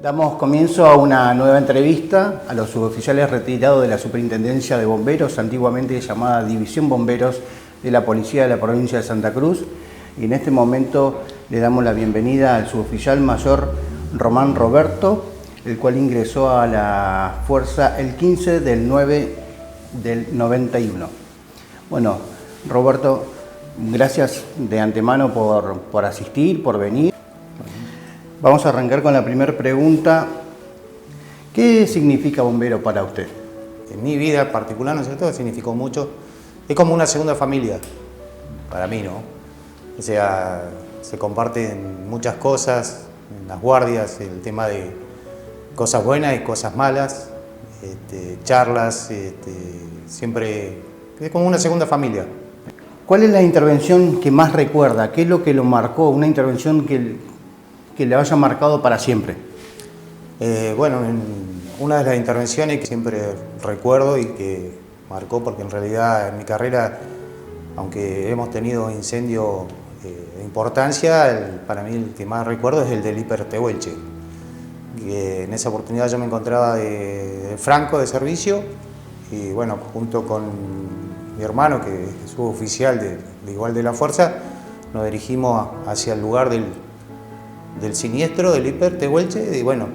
Damos comienzo a una nueva entrevista a los suboficiales retirados de la Superintendencia de Bomberos, antiguamente llamada División Bomberos de la Policía de la Provincia de Santa Cruz. Y en este momento le damos la bienvenida al suboficial mayor Román Roberto, el cual ingresó a la fuerza el 15 del 9 del 91. Bueno, Roberto, gracias de antemano por asistir, por venir. Vamos a arrancar con la primera pregunta. ¿Qué significa bombero para usted? En mi vida particular, ¿no es cierto?, significó mucho. Es como una segunda familia para mí, ¿no? O sea, se comparten muchas cosas en las guardias, el tema de cosas buenas y cosas malas, charlas, siempre es como una segunda familia. ¿Cuál es la intervención que más recuerda? ¿Qué es lo que lo marcó? Una intervención que le haya marcado para siempre. Bueno, una de las intervenciones que siempre recuerdo y que marcó, porque en realidad en mi carrera, aunque hemos tenido incendios de importancia, para mí el que más recuerdo es el del Hiper Tehuelche. Que en esa oportunidad yo me encontraba de franco de servicio y bueno, junto con mi hermano, que es suboficial de igual de la fuerza, nos dirigimos hacia el lugar del siniestro del Hiper Tehuelche y bueno,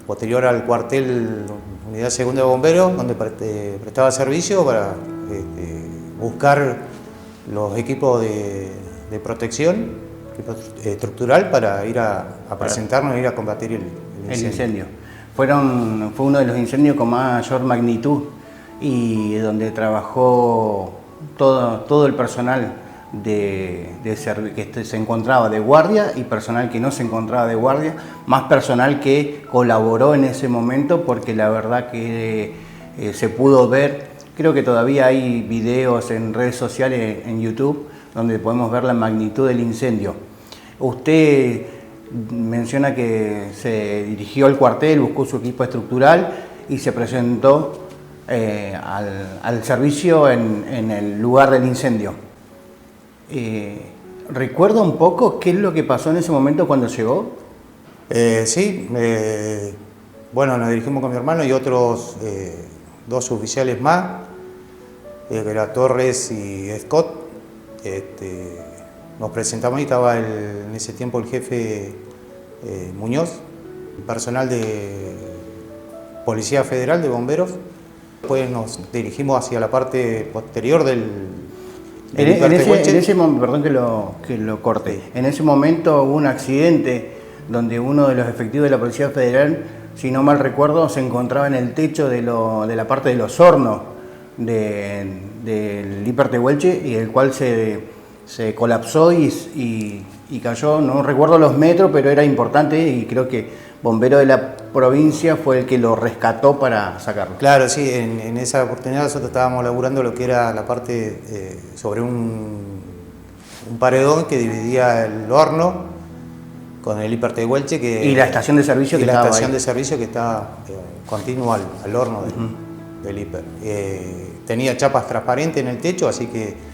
posterior al cuartel Unidad Segunda de Bomberos, donde prestaba servicio para buscar los equipos de protección estructural para ir a presentarnos e ir a combatir el incendio. Fue uno de los incendios con mayor magnitud y donde trabajó todo el personal que se encontraba de guardia y personal que no se encontraba de guardia, más personal que colaboró en ese momento, porque la verdad que se pudo ver, creo que todavía hay videos en redes sociales, en YouTube, donde podemos ver la magnitud del incendio. Usted menciona que se dirigió al cuartel, buscó su equipo estructural y se presentó al servicio en el lugar del incendio. ¿Recuerda un poco qué es lo que pasó en ese momento cuando llegó? Sí, bueno, nos dirigimos con mi hermano y otros dos oficiales más, que era Torres y Scott. Nos presentamos y estaba en ese tiempo el jefe Muñoz, el personal de Policía Federal de Bomberos. Después nos dirigimos hacia la parte posterior perdón que lo corte. Sí. En ese momento hubo un accidente donde uno de los efectivos de la Policía Federal, si no mal recuerdo, se encontraba en el techo de la parte de los hornos del Hiper Tehuelche, y el cual se colapsó y cayó, no recuerdo los metros, pero era importante y creo que Bombero de la provincia fue el que lo rescató para sacarlo. Claro, sí, en esa oportunidad nosotros estábamos laburando lo que era la parte sobre un paredón que dividía el horno con el Hiper Tehuelche. Y la estación de servicio que estaba ahí. La estación de servicio que estaba continua al horno del Hiper. Tenía chapas transparentes en el techo, así que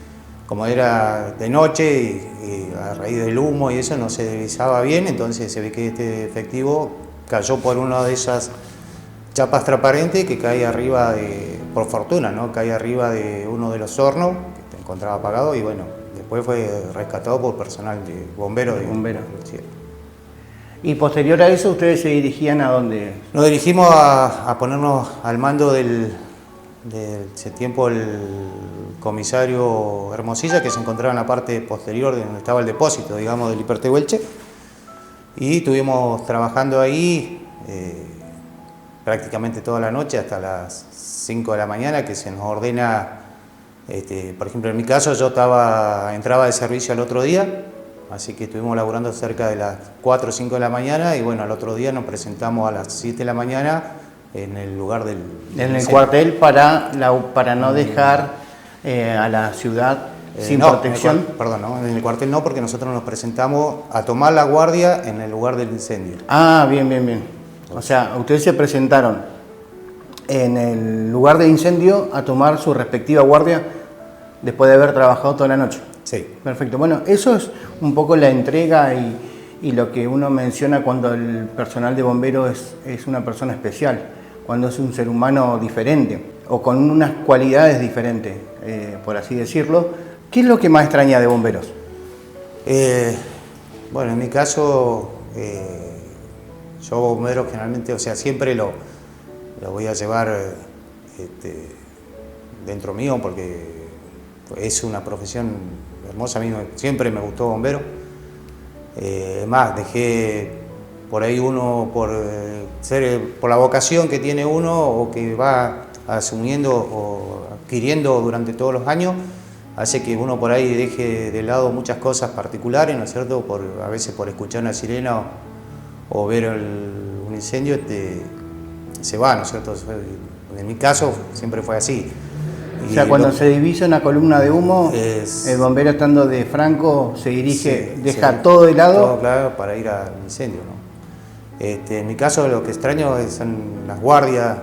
como era de noche y a raíz del humo y eso no se divisaba bien, entonces se ve que este efectivo cayó por una de esas chapas transparentes que cae arriba por fortuna, ¿no? Cae arriba de uno de los hornos que se encontraba apagado y bueno, después fue rescatado por personal de bomberos. Sí. Y posterior a eso, ¿ustedes se dirigían a dónde? Nos dirigimos a ponernos al mando de ese tiempo el comisario Hermosilla, que se encontraba en la parte posterior de donde estaba el depósito, digamos, del Hiper Tehuelche, y estuvimos trabajando ahí prácticamente toda la noche hasta las 5 de la mañana, que se nos ordena, por ejemplo en mi caso yo entraba de servicio al otro día, así que estuvimos laburando cerca de las 4 o 5 de la mañana y bueno, al otro día nos presentamos a las 7 de la mañana en el lugar del cuartel para no dejar a la ciudad sin protección. En el cuartel no, porque nosotros nos presentamos a tomar la guardia en el lugar del incendio. Ah, bien. O sea, ustedes se presentaron en el lugar del incendio a tomar su respectiva guardia después de haber trabajado toda la noche. Sí. Perfecto. Bueno, eso es un poco la entrega y y lo que uno menciona cuando el personal de bomberos es una persona especial, cuando es un ser humano diferente o con unas cualidades diferentes, por así decirlo. ¿Qué es lo que más extraña de bomberos? Bueno, en mi caso, yo bombero generalmente, o sea, siempre lo voy a llevar dentro mío porque es una profesión hermosa. A mí siempre me gustó bombero. Es más, dejé por ahí uno por la vocación que tiene uno o que va asumiendo o adquiriendo durante todos los años, hace que uno por ahí deje de lado muchas cosas particulares, ¿no es cierto? A veces por escuchar una sirena o ver un incendio se va, ¿no es cierto? En mi caso siempre fue así. O sea, cuando se divisa una columna de humo, el bombero estando de franco se dirige, deja todo de lado. Todo claro para ir al incendio, ¿no? En mi caso lo que extraño son las guardias,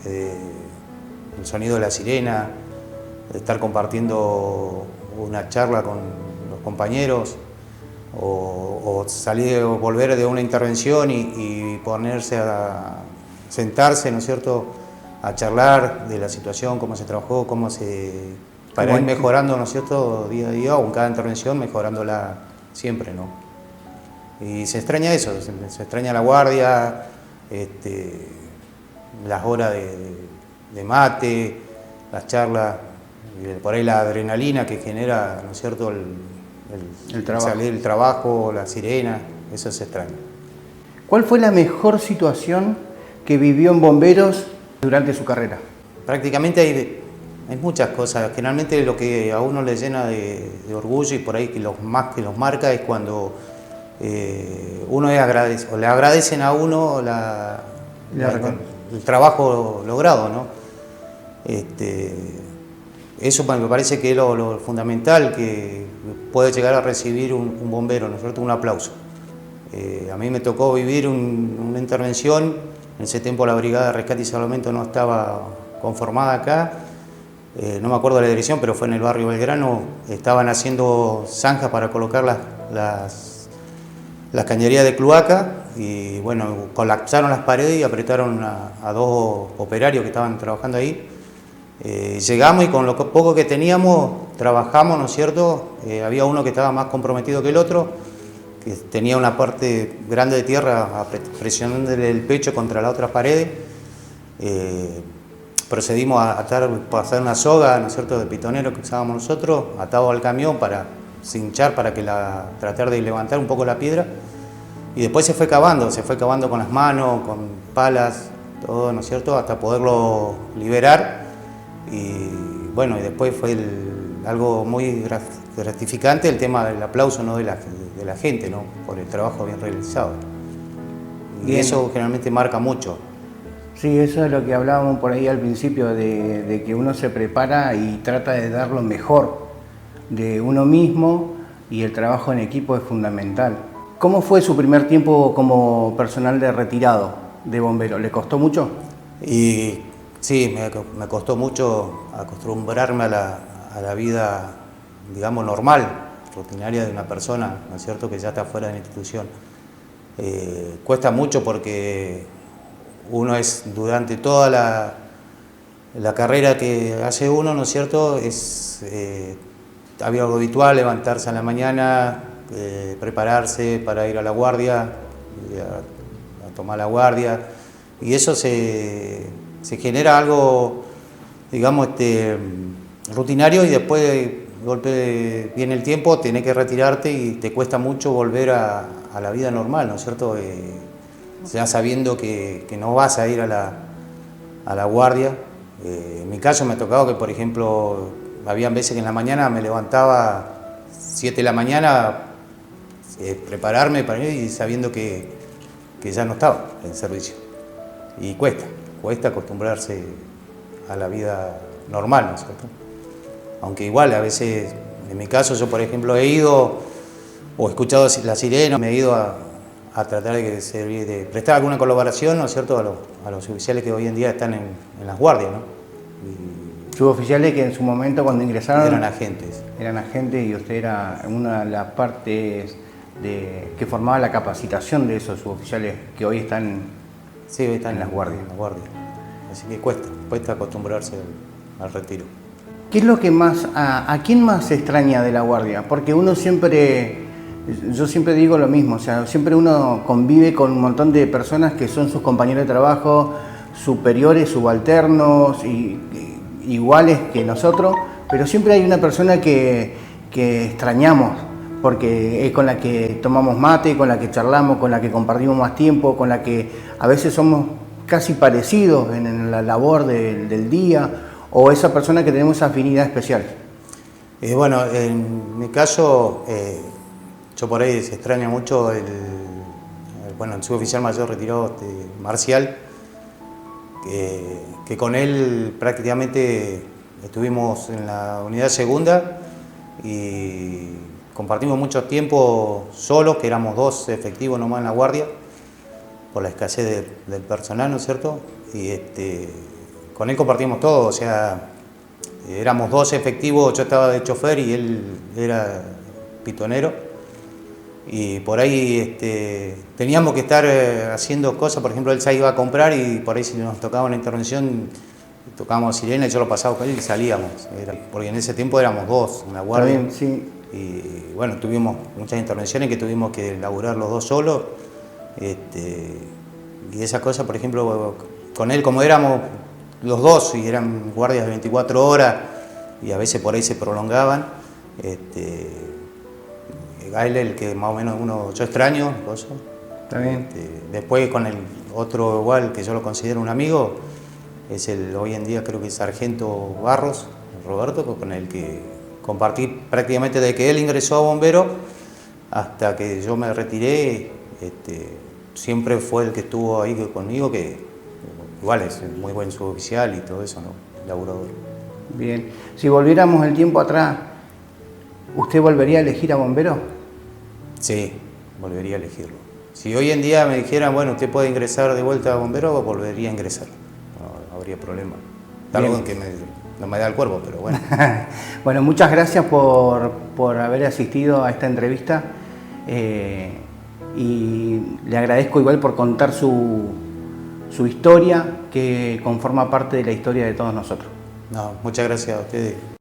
el sonido de la sirena, estar compartiendo una charla con los compañeros o salir o volver de una intervención y ponerse a sentarse, ¿no es cierto?, a charlar de la situación, cómo se trabajó, para ir mejorando, ¿no es cierto?, día a día o en cada intervención mejorándola siempre, ¿no? Y se extraña eso, se extraña la guardia, las horas de mate, las charlas, por ahí la adrenalina que genera, ¿no es cierto?, el trabajo, la sirena, eso se extraña. ¿Cuál fue la mejor situación que vivió en bomberos durante su carrera? Prácticamente hay muchas cosas. Generalmente lo que a uno le llena de orgullo y por ahí que los marca es cuando uno le agradecen a uno el trabajo logrado, ¿no? Eso me parece que es lo fundamental que puede llegar a recibir un bombero, ¿no es cierto?, un aplauso. A mí me tocó vivir una intervención. En ese tiempo la Brigada de Rescate y Salvamento no estaba conformada acá, no me acuerdo de la dirección, pero fue en el barrio Belgrano. Estaban haciendo zanjas para colocar las cañerías de cloaca y bueno, colapsaron las paredes y apretaron a dos operarios que estaban trabajando ahí. Llegamos y con lo poco que teníamos trabajamos, ¿no es cierto? Había uno que estaba más comprometido que el otro, que tenía una parte grande de tierra presionándole el pecho contra la otra pared. Procedimos a pasar una soga, ¿no es cierto?, de pitonero que usábamos nosotros, atado al camión para cinchar, para que tratar de levantar un poco la piedra. Y después se fue cavando con las manos, con palas, todo, ¿no es cierto?, hasta poderlo liberar. Y bueno, y después fue algo muy gratificante el tema del aplauso, ¿no?, de la gente, ¿no?, por el trabajo bien realizado. Y bien, eso generalmente marca mucho. Sí, eso es lo que hablábamos por ahí al principio, de que uno se prepara y trata de dar lo mejor de uno mismo y el trabajo en equipo es fundamental. ¿Cómo fue su primer tiempo como personal de retirado de bombero? ¿Le costó mucho? Y sí, me costó mucho acostumbrarme a la vida, digamos, normal, rutinaria de una persona, ¿no es cierto?, que ya está fuera de la institución. Cuesta mucho porque uno durante toda la carrera que hace uno, ¿no es cierto?, había algo habitual, levantarse a la mañana, prepararse para ir a la guardia, a tomar la guardia, y eso se genera algo, digamos, rutinario, y después de golpe viene el tiempo, tenés que retirarte y te cuesta mucho volver a la vida normal, ¿no es cierto?, ya sabiendo que no vas a ir a la guardia. En mi caso me ha tocado que, por ejemplo, habían veces que en la mañana me levantaba 7 de la mañana, prepararme para ir y sabiendo que ya no estaba en servicio. Y cuesta acostumbrarse a la vida normal, ¿no es cierto? Aunque igual a veces, en mi caso, yo por ejemplo he ido o he escuchado la sirena, me he ido a tratar de prestar alguna colaboración, ¿no es cierto?, a los oficiales que hoy en día están en las guardias, ¿no? Suboficiales que en su momento cuando ingresaron eran agentes. Eran agentes y usted era una de las partes que formaba la capacitación de esos suboficiales que hoy están, sí, hoy están en las guardias. En la guardia. Así que cuesta acostumbrarse al retiro. ¿Qué es lo que más, a quién más se extraña de la guardia? Porque uno siempre, yo siempre digo lo mismo, o sea, siempre uno convive con un montón de personas que son sus compañeros de trabajo, superiores, subalternos, iguales que nosotros, pero siempre hay una persona que extrañamos, porque es con la que tomamos mate, con la que charlamos, con la que compartimos más tiempo, con la que a veces somos casi parecidos en la labor del día, o esa persona que tenemos esa afinidad especial. Bueno, en mi caso, yo por ahí se extraña mucho el suboficial mayor retirado Marcial, que con él prácticamente estuvimos en la unidad segunda y compartimos mucho tiempo solos, que éramos 2 efectivos nomás en la guardia, por la escasez del personal, ¿no es cierto? Y con él compartimos todo, o sea, éramos 2 efectivos, yo estaba de chofer y él era pitonero. Y por ahí teníamos que estar haciendo cosas, por ejemplo, él se iba a comprar y por ahí si nos tocaba una intervención, tocábamos sirena y yo lo pasaba con él y salíamos. Porque en ese tiempo éramos 2 en la guardia. Bien, sí. Y bueno, tuvimos muchas intervenciones que tuvimos que laburar los 2 solos. Y esas cosas, por ejemplo, con él, como éramos los 2 y eran guardias de 24 horas y a veces por ahí se prolongaban, Gael, el que más o menos yo extraño. Está bien. Después con el otro igual, que yo lo considero un amigo, es hoy en día creo que es Sargento Barros, Roberto, con el que compartí prácticamente desde que él ingresó a bombero hasta que yo me retiré. Siempre fue el que estuvo ahí conmigo, que igual es muy buen suboficial y todo eso, ¿no? Laburador. Bien. Si volviéramos el tiempo atrás, ¿usted volvería a elegir a bombero? Sí, volvería a elegirlo. Si hoy en día me dijeran, bueno, usted puede ingresar de vuelta a bombero, volvería a ingresar. No habría problema. Algo que no me da el cuerpo, pero bueno. Bueno, muchas gracias por haber asistido a esta entrevista. Y le agradezco igual por contar su historia, que conforma parte de la historia de todos nosotros. No, muchas gracias a ustedes.